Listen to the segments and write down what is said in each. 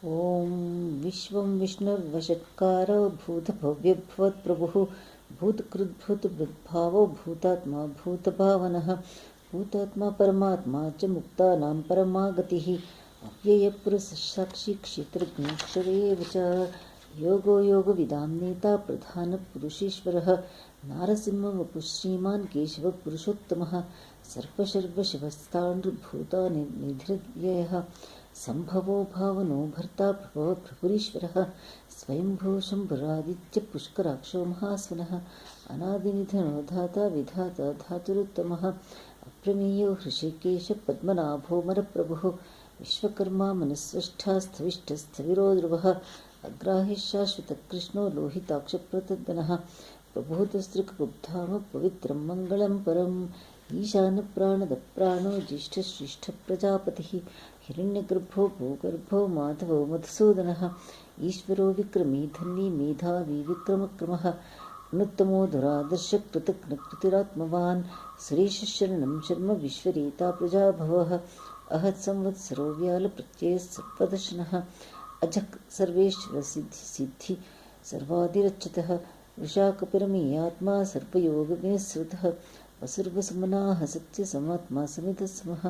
ॐ विश्वं विष्णुर्वषट्कारो भूतभव्यभवत्प्रभुः भूतकृद्भूतभृद्भावो भूतात्मा भूतभावनः भूतात्मा परमात्मा च मुक्तानां परमा गतिः अव्ययपुरुषसाक्षी क्षेत्रज्ञाक्षर एव च योगो योगविदां नेता प्रधानपुरुषेश्वरः नारसिंहवपुः श्रीमान् केशवपुरुषोत्तमः सर्वशर्वशिवस्ताण्डुभूतानिधिर्व्ययः संभवो भावनो भर्ता प्रभवः प्रभुरीश्वरः स्वयंभू शम्भुरादित्यपुष्कराक्षो महास्वनः अनादिनिधनो धाता विधाता धातुरुत्तमः अप्रमेयो हृषिकेश पद्मनाभोमरप्रभुः विश्वकर्मा मनस्वष्टा स्थविष्ठस्थविरो ध्रुवः अग्राहि शाश्वतकृष्णो लोहिताक्षप्रतद्वनः प्रभूतस्त्रिकुब्धाम पवित्रं मङ्गलं परम् ईशानप्राणदप्राणो ज्येष्ठश्रेष्ठप्रजापतिः हिरण्यगर्भो भूगर्भो माधवो मधुसूदनः ईश्वरो विक्रमी धन्वी मेधावी विक्रमक्रमः अनुत्तमो दुरादर्शकृतघ्नकृतिरात्मवान् सुरेशशरणं शर्म विश्वरेता प्रजाभवः अहत्संवत्सरो व्यालप्रत्ययः सर्वदर्शनः अजक् सर्वेश्वरसिद्धि सर्वादिरच्युतः वृषाकपिरमेयात्मा सर्वयोगविनिःसृतः वसुर्वसुमनाः सत्यसमात्मा समितस्मः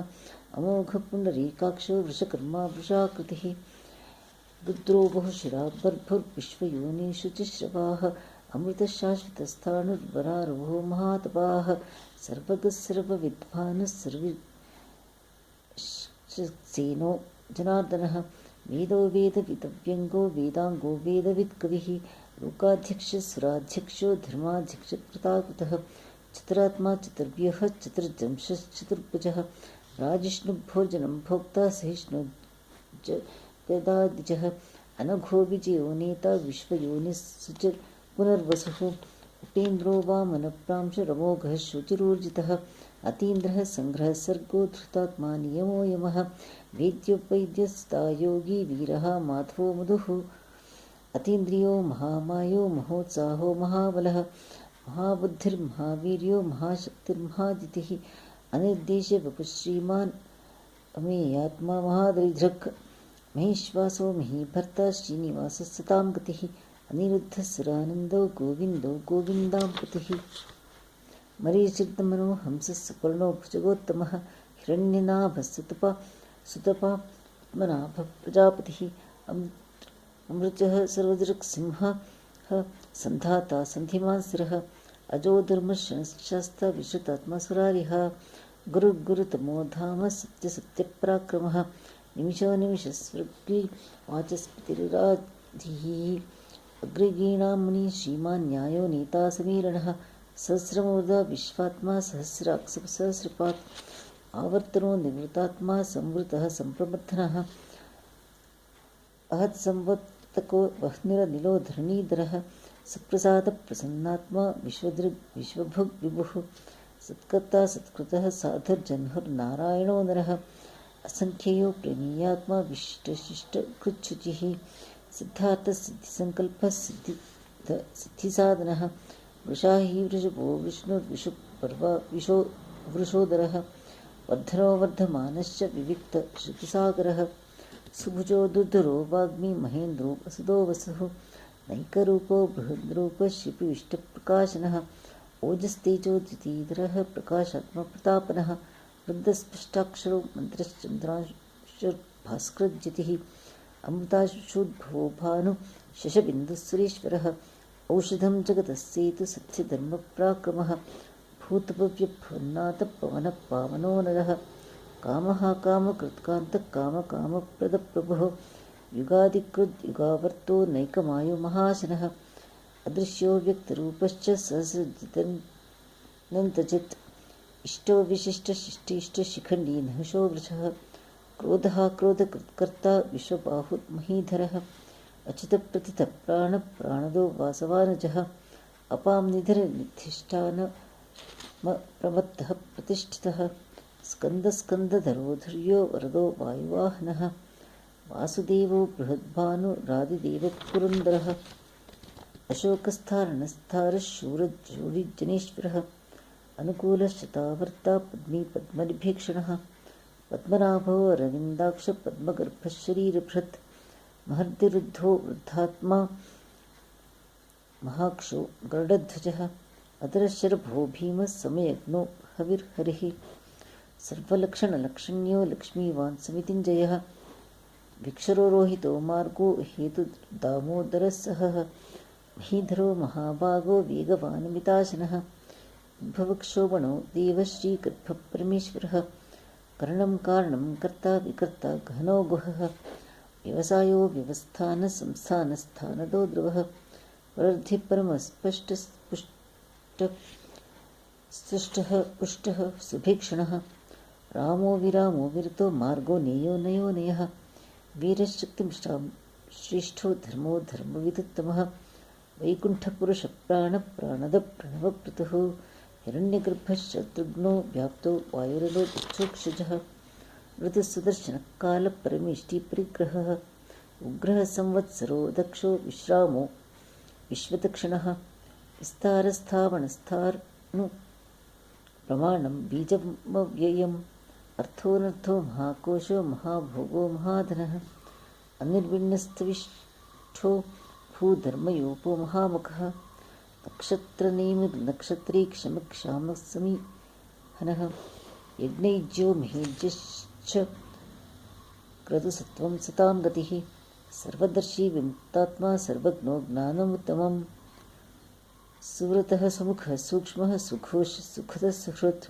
अमोघपुण्डरीकाक्षो वृषकर्मा वृषाकृतिः रुद्रो बहुशिरा बर्भुर्विश्वयोनिषु च श्रवाः अमृतशाश्वतस्थाणुर्वरारोहो महातपाः सर्वगः सर्वविद्वानः सर्वसेनो जनार्दनः वेदो वेदविदव्यङ्गो वेदाङ्गो वेदवित्कविः लोकाध्यक्षः धर्माध्यक्षकृताकृतः चतुरात्मा चतुर्व्यः चतुर्जंशश्चतुर्भुजः राजिष्णुभोजनं भोक्ता सहिष्णुजगदादिजः अनघो विजयो नेता विश्वयोनिस्सुच पुनर्वसुः उपेन्द्रो वामनप्रांशुरमोघः शुचिरोर्जितः अतीन्द्रः सङ्ग्रहः सर्गो धृतात्मा नियमो यमः वेद्योपैद्यस्ता योगी वीरः माधवो मधुः अतीन्द्रियो महामायो महोत्साहो महाबलः महाबुद्धिर्महावीर्यो महाशक्तिर्महादितिः अनिर्देश्यवपुः श्रीमान् अमेयात्मा महादरिद्रक् महेश्वासो महीभर्ता श्रीनिवासः सतां गतिः अनिरुद्धः सुरानन्दो गोविन्दो गोविन्दाम्पतिः मरीचिर्दमनो हंसः सुपर्णो भुजगोत्तमः हिरण्यनाभः सुतपा पद्मनाभः प्रजापतिः अमृतः सर्वदृक्सिंहः सन्धाता सन्धिमान् स्थिरः अजो धर्मशस्ता विश्रुतात्मा सुरारिः गुरुतमो धाम सत्यसत्यपराक्रमः निमिषो निमिषस्वृग्गी वाचस्पतिराधिः अग्रगीणां मुनिः श्रीमान् न्यायो नेता समीरणः सहस्रमूर्धा विश्वात्मा सहस्रपात् आवर्तनो निवृतात्मा संवृतः सम्प्रबद्धनः अहत्संवर्तको वह्निरनिलो धरणीधरः सप्रसादप्रसन्नात्मा विश्वभुग् विभुः सत्कर्ता सत्कृतः साधुर्जह्नुर्नारायणो नरः असङ्ख्ययो प्रणीयात्मा विशिष्टशिष्टकृच्छुचिः सिद्धार्थसिद्धिसङ्कल्पः सिद्धिसाधनः वृषा हि वृषभो विष्णुर्विषुपर्वा वृषोदरः वर्धनो वर्धमानश्च विविक्तश्रुतिसागरः सुभुजो दुर्धरो वाग्मी महेन्द्रो वसुदो वसुः नैकरूपो बृहद्रूपः शिपिविष्टप्रकाशनः ओजस्तेजो द्वितीधरः प्रकाशात्मप्रतापनः वृद्धस्पष्टाक्षरो मन्त्रश्चन्द्रांशुर्भास्करज्योतिः अमृताशुद्धो भानु शशबिन्दुः औषधं जगतस्येतु सत्यधर्मपराक्रमः भूतभव्यभवन्नाथः पावनो नरः कामः कामकृत्कान्तः कामकामप्रदप्रभुः युगादिकृद्युगावर्तो नैकमायो महाशनः अदृश्यो व्यक्तरूपश्च सहस्रजितनन्तजित् इष्टो विशिष्टशिष्टिष्टशिखण्डी नहुषो वृषः क्रोधः क्रोधकृत्कर्ता विश्वबाहुर्महीधरः अच्युतप्रथितः प्राणदो वासवानजः अपां निधिष्ठानप्रमत्तः प्रतिष्ठितः स्कन्दधरो धुर्यो वरदो वायुवाहनः वासुदेवो बृहद्भानुरादिदेवः पुरन्दरः अशोकस्थारणस्थारः शूरजोडिजनेश्वरः अनुकूलशतावर्ता पद्मी पद्मनिभीक्षणः पद्मनाभो अरविन्दाक्ष पद्मगर्भः शरीरभृत् महर्दिरुद्धो वृद्धात्मा महाक्षो गरुडध्वजः अधरशरभो भीमः समयज्ञो हविर्हरिः सर्वलक्षणलक्षण्यो लक्ष्मीवान् समितिञ्जयः विक्षरो रोहितो मार्गो हेतुदामोदरः सहः महीधरो महाभागो वेगवानमिताशनः उद्भवक्षोभणो देवः श्रीगर्भपरमेश्वरः करणं कारणं कर्ता विकर्ता गहनो गुहः व्यवसायो व्यवस्थानसंस्थानस्थानदो ध्रुवः परर्धिः परमस्पष्टः पुष्टः सुभीक्षणः रामो विरामो विरतो मार्गो नेयो नयो नयः वीरशक्तिं श्रेष्ठो धर्मो धर्मविदुत्तमः वैकुण्ठपुरुषप्राणप्राणदप्रणवप्रतुः हिरण्यगर्भः शत्रुघ्नो व्याप्तो वायुरलोचोक्षजः ऋतुसुदर्शनकालपरमेष्टिपरिग्रहः उग्रः संवत्सरो दक्षो विश्रामो विश्वदक्षिणः विस्तारस्थावनस्थानु प्रमाणं बीजमव्ययम् अर्थोऽनर्थो महाकोशो महाभोगो महाधनः अनिर्विण्णस्तविष्ठो भूधर्मयोपो महामुखः नक्षत्रनेमिर्नक्षत्री क्षमक्षामसमीहनः यज्ञैज्यो महेज्यश्च क्रतुसत्त्वं सतां गतिः सर्वदर्शी विमुक्तात्मा सर्वज्ञो ज्ञानमुत्तमम् सुव्रतः सुमुखः सूक्ष्मः सुघोष सुखदः सुहृत्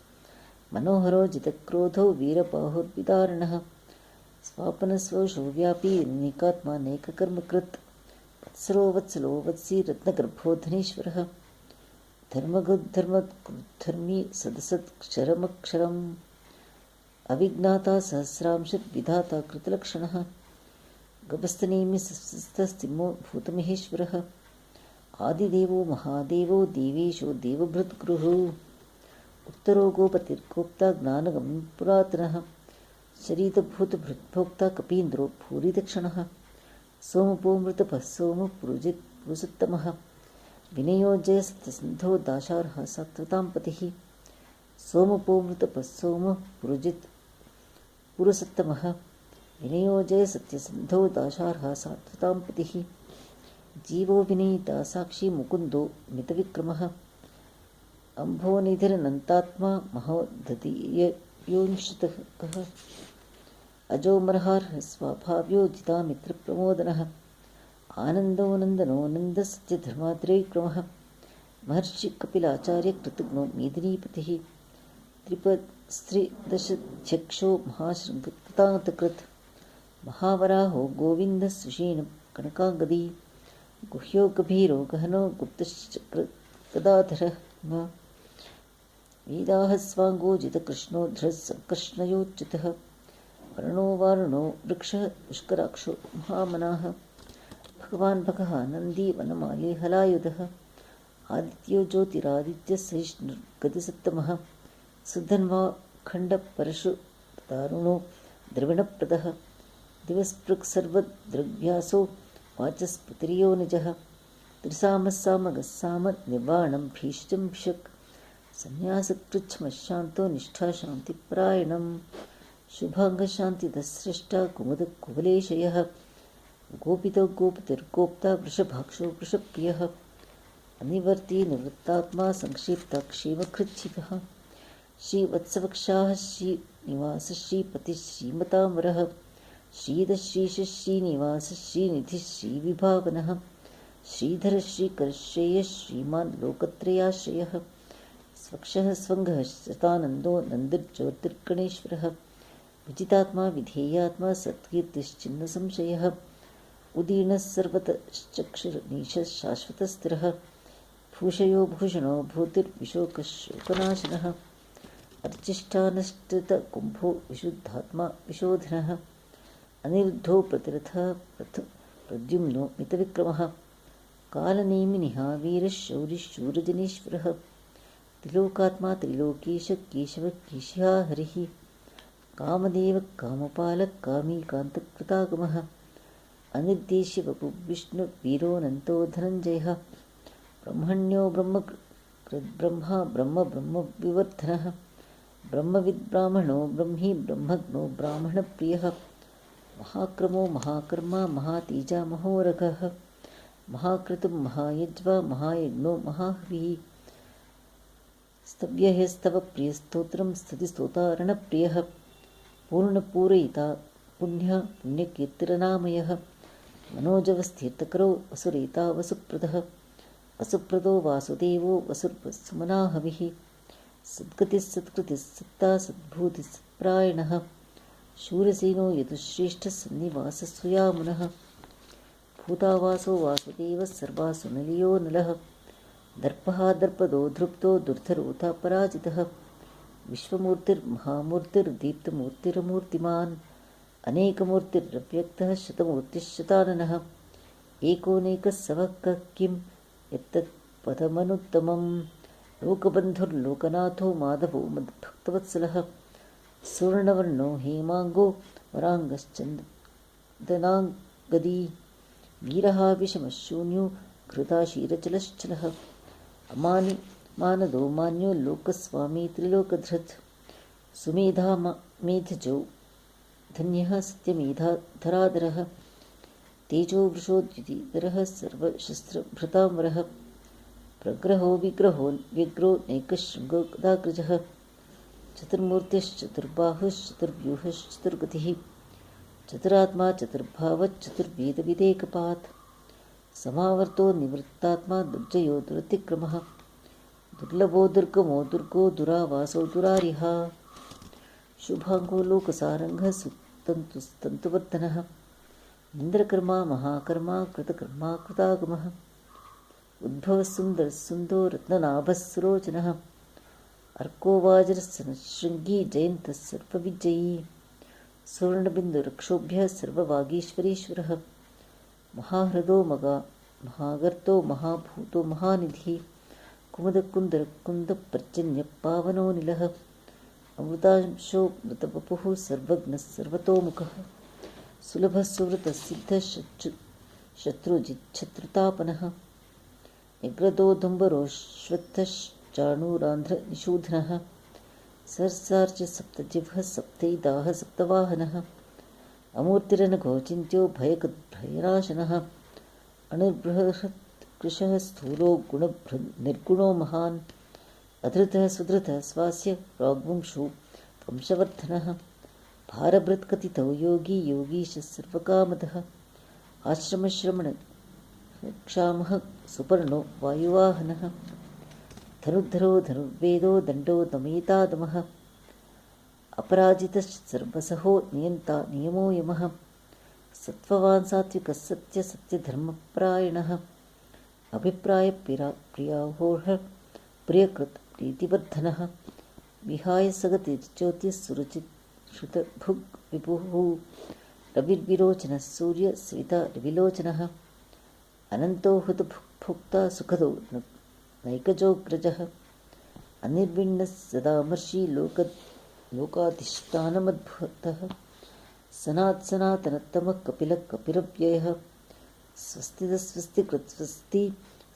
मनोहरो जितक्रोधो वीरबाहुर्विदारणः स्वापनस्वशो व्यापी नैकात्मा नैककर्मकृत् वत्सरो वत्सलो वत्सी रत्नगर्भो धनेश्वरः धर्मगुद्धर्मधर्मी सदसत्क्षरमक्षरम् अविज्ञाता सहस्रांशद्विधाता कृतलक्षणः गभस्तनेमि सस्तस्तिमो भूतमहेश्वरः आदिदेवो महादेवो देवेशो देवभृद्गुरुः उत्तरो गोपतिर्गोप्ता ज्ञानगं पुरातनः शरीरभूतभृद्भोक्ता कपीन्द्रो भूरिदक्षिणः सोमपोमृतपः सोमपुरुजित् पुरुषोत्तमः विनयो जयसत्यसिन्धो दाशार्हः सात्वतां पतिः सोमपोमृतपः सोमपुरुजित् पुरुषोत्तमः विनयो जयसत्यसिन्धो दाशार्हः सात्वतां पतिः जीवो विनीता साक्षी मुकुन्दो मितविक्रमः अम्भोनिधिरनन्तात्मा महोदधीयोंशतकः अजोमरहार्हः स्वाभाव्यो जितामित्रप्रमोदनः आनन्दो नन्दनो नन्दसत्यधर्माद्रैक्रमः महर्षिकपिलाचार्यकृतघ्नो मेदिनीपतिः त्रिपस्त्रिदशध्यक्षो महाशृङ्गकृतान्तकृत् महावराहो गोविन्दः सुषेणकनकागदी गुह्यो गभीरो गहनो गुप्तश्चक्रगदाधरः वेदाः स्वाङ्गोजितकृष्णो धृः सङ्कर्ष्णयोच्युतः वर्णो वारुणो वृक्षः पुष्कराक्षो महामनाः भगवान् भगः नन्दी वनमाली हलायुधः आदित्यो ज्योतिरादित्यः सहिष्णुर्गतिसत्तमः सुधन्वा खण्डपरशुदारुणो द्रविणप्रदः दिवस्पृक्सर्वद्रव्यासो वाचस्पतिर्यो निजः त्रिसामस्सामगस्साम निर्वाणं भीष्टं भिषक् संन्यासकृच्छ्मशान्तो निष्ठाशान्तिपरायणं शुभाङ्गशान्तिदस्रष्टा कुमुदकुवलेशयः गोपितो गोपतिर्गोप्ता वृषभाक्षो वृषप्रियः अनिवर्ती निवृत्तात्मा संक्षिप्ता क्षेमकृच्छितः श्रीवत्सवक्षाः श्रीनिवासः श्रीपतिः श्रीमताम्बरः श्रीधश्रीशः श्रीनिवासः श्रीनिधिः श्रीविभावनः श्रीधरः श्रीकरश्रेयः श्रीमान् लोकत्रयाश्रयः स्वक्षः स्वङ्गः शतानन्दो नन्दिर्ज्योतिर्गणेश्वरः विजितात्मा विधेयात्मा सत्कीर्तिश्चिन्नसंशयः उदीर्णः सर्वतश्चक्षुर्नीशः शाश्वतस्थिरः भूषयो भूषणो भूतिर्विशोकशोकनाशनः अर्चिष्ठानष्टितकुम्भो विशुद्धात्मा विशोधनः अनिरुद्धो प्रतिरथः प्रद्युम्नो मितविक्रमः कालनेमिनिः वीरः शौरिः शूरजनेश्वरः त्रिलोकात्मा त्रिलोकेश केशवः केशिहा हरिः कामदेवः कामपालः कामीकान्तकृतागमः अनिर्देश्य वपुर्विष्णुवीरोऽनन्तो धनञ्जयः ब्रह्मण्यो ब्रह्मकृद्ब्रह्मा ब्रह्मविवर्धनः ब्रह्मविद्ब्राह्मणो ब्रह्मी ब्रह्मज्ञो ब्राह्मणप्रियः महाक्रमो महाकर्मा महातेजा महोरगः महाक्रतुः महायज्वा महायज्ञो महाहविः स्तव्यस्तव प्रियस्तोत्रं स्तुतिस्तोतारणप्रियः पूर्णपूरयिता पुण्यः पुण्यकीर्तिरनामयः मनोजवस्थीर्थकरो वसुरेता वसुप्रदः वसुप्रदो वासुदेवो वसुर्वसुमनाहविः सद्गतिस्सत्कृतिस्सत्ता सद्भूतिस्सत्प्रायणः शूरसेनो यदुश्रेष्ठः सन्निवासस्वयामुनः भूतावासो वासुदेवः सर्वासु नलियो नलः दर्पः दर्पदो धृप्तो दुर्धरोऽथ पराजितः विश्वमूर्तिर्महामूर्तिर्दीप्तमूर्तिरमूर्तिमान् अनेकमूर्तिरव्यक्तः शतमूर्तिश्शताननः एकोनेकः सवः किं यत्तत्पदमनुत्तमं लोकबन्धुर्लोकनाथो माधवो मद्भक्तवत्सलः सुवर्णवर्णो हेमाङ्गो वराङ्गश्चन्दनाङ्गदी वीरः विषमशून्यो घृताशीरचलश्चलः अमानि मानदो मान्यो लोकस्वामी त्रिलोकधृत् सुमेधा मेधजो धन्यः सत्यमेधाधराधरः तेजो वृषोद्युतिधरः सर्वशस्त्रभृताम्बरः प्रग्रहो विग्रहो व्यग्रो नैकशृङ्गो गदाग्रजः चतुर्मूर्तिश्चतुर्बाहुश्चतुर्व्यूहश्चतुर्गतिः चतुरात्मा चतुर्भावश्चतुर्वेदविदेकपात् समावर्तो निवृत्तात्मा दुर्जयो दुरतिक्रमः दुर्लभो दुर्गमो दुर्गो दुरावासो दुरारिः शुभाङ्गो लोकसारङ्गः सुतन्तुस्तन्तुवर्धनः इन्द्रकर्मा महाकर्मा कृतकर्मा कृतागमः उद्भवः सुन्दरः सुन्दो रत्ननाभः सुरोचनः अर्को वाजरशृङ्गी जयन्तः सर्वविजयी सुवर्णबिन्दुरक्षोभ्यः सर्ववागीश्वरीश्वरः महाहृदो महागर्तो महाभूतो महानिधिः कुमुदकुन्दरकुन्दपर्जन्यपावनोऽनिलः अमृतांशो मृतवपुः सर्वज्ञः सर्वतोमुखः सुलभः सुवृतः सिद्धः शत्रुजिच्छत्रुतापनः निग्रदोदुम्बरोश्वत्थश्चाणूरान्ध्रनिषूधनः सर्सार्च सप्तजिह्वः सप्तैदाः सप्तवाहनः अमूर्तिरनघोचिन्त्यो भयनाशनः अणुर्बृहत्कृशः स्थूलो गुणनिर्गुणो महान् अधृतः सुधृतः स्वास्य प्राग्वंशो वंशवर्धनः भारभृत्कथितो योगी योगीशः सर्वकामदः आश्रमश्रमणक्षामः सुपर्णो वायुवाहनः धनुर्धरो धनुर्वेदो दण्डो दमयितादमः अपराजितः सर्वसहो नियन्ता नियमो यमः सत्त्ववान् सात्विकः सत्यधर्मपरायणः अभिप्रायप्रियाहोः प्रियकृत् प्रीतिवर्धनः विहाय सगतिर्ज्योतिः सुरुचिश्रुतभुग् विभुः रविर्विरोचनः सूर्यस्विता रविलोचनः अनन्तो हुतभुक्ता सुखदो नैकजोऽग्रजः अनिर्विण्णः सदामर्षि लोकाधिष्ठानमद्भुतः सनातनतमः कपिलः कपिरव्ययः स्वस्तिदस्वस्तिकृत्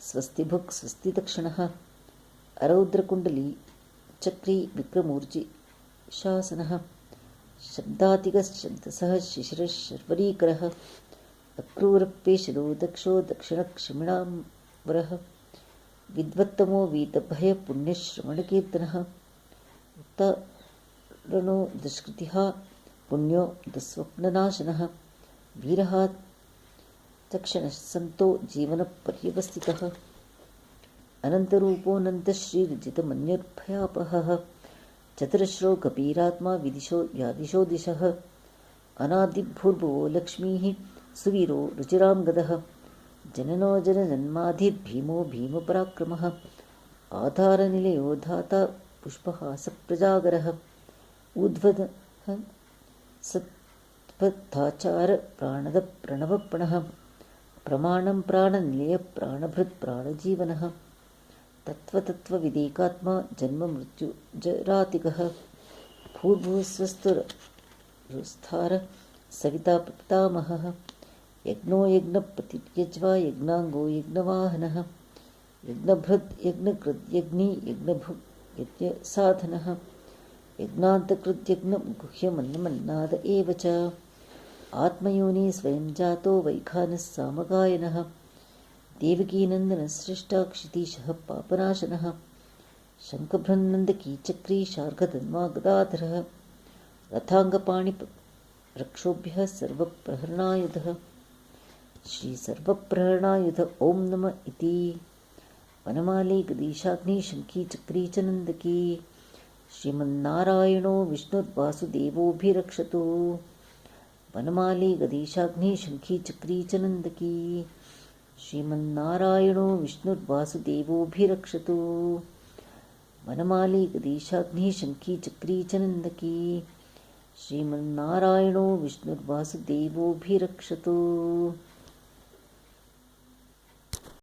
स्वस्तिभुक् स्वस्तिदक्षिणः अरौद्रकुण्डली चक्री विक्रमूर्जि शासनः शब्दातिगशब्दसः शिशिरः शर्वरीकरः अक्रूरपेशलो दक्षो दक्षिणक्षमिणाम्बरः विद्वत्तमो वीतभयपुण्यश्रवणकीर्तनः उत्तरणो दुष्कृतिः पुण्यो दुःस्वप्ननाशनः वीरः तक्षणः सन्तो जीवनपर्यवस्थितः अनन्तरूपोऽनन्तश्रीर्जितमन्युर्भयापहः चतुरश्रो कपीरात्मा विदिशो व्यादिशो दिशः अनादिभूर्भुवो लक्ष्मीः सुवीरो रुचिराङ्गदः जननो जनजन्माधिर्भीमो भीमपराक्रमः आधारनिलयो धाता पुष्पहासप्रजागरः ऊर्ध्वः सत्पथाचार प्राणदः प्रणवप्रणः प्रमाणं प्राणनिलयः प्राणभृत् प्राणजीवनः तत्त्वविदेकात्मा जन्ममृत्युजरातिकः भूर्भुवस्वस्तुरुस्थार सविता पितामहः यज्ञो यज्ञपतिर्यज्वा यज्ञाङ्गो यज्ञवाहनः यज्ञभृत् यज्ञकृत् यज्ञी यज्ञभुक् यज्ञसाधनः यज्ञान्तकृत् यज्ञगुह्यमन्नमन्नाद एव च आत्मयोनि स्वयं जातो वैखानः सामगायनः देवकीनन्दनसृष्टा क्षितीशः पापनाशनः शङ्खभ्रन्नन्दकी चक्री शार्ङ्गधन्वा गदाधरः रथाङ्गपाणिरक्षोभ्यः सर्वप्रहरणायुधः श्रीसर्वप्रहरणायुध ॐ नमः इति। वनमाली गदीशाग्नि शङ्खी चक्री च नन्दकी श्रीमन्नारायणो विष्णुर्वासुदेवोऽभिरक्षतु। वनमाली गदीशाग्नि शङ्खी चक्री च नन्दकी श्रीमन्नारायणो विष्णुर्वासुदेवोऽभिरक्षतु। वनमाली गदीशाग्नि शङ्खी चक्री च नन्दकी श्रीमन्नारायणो विष्णुर्वासुदेवोऽभिरक्षतु।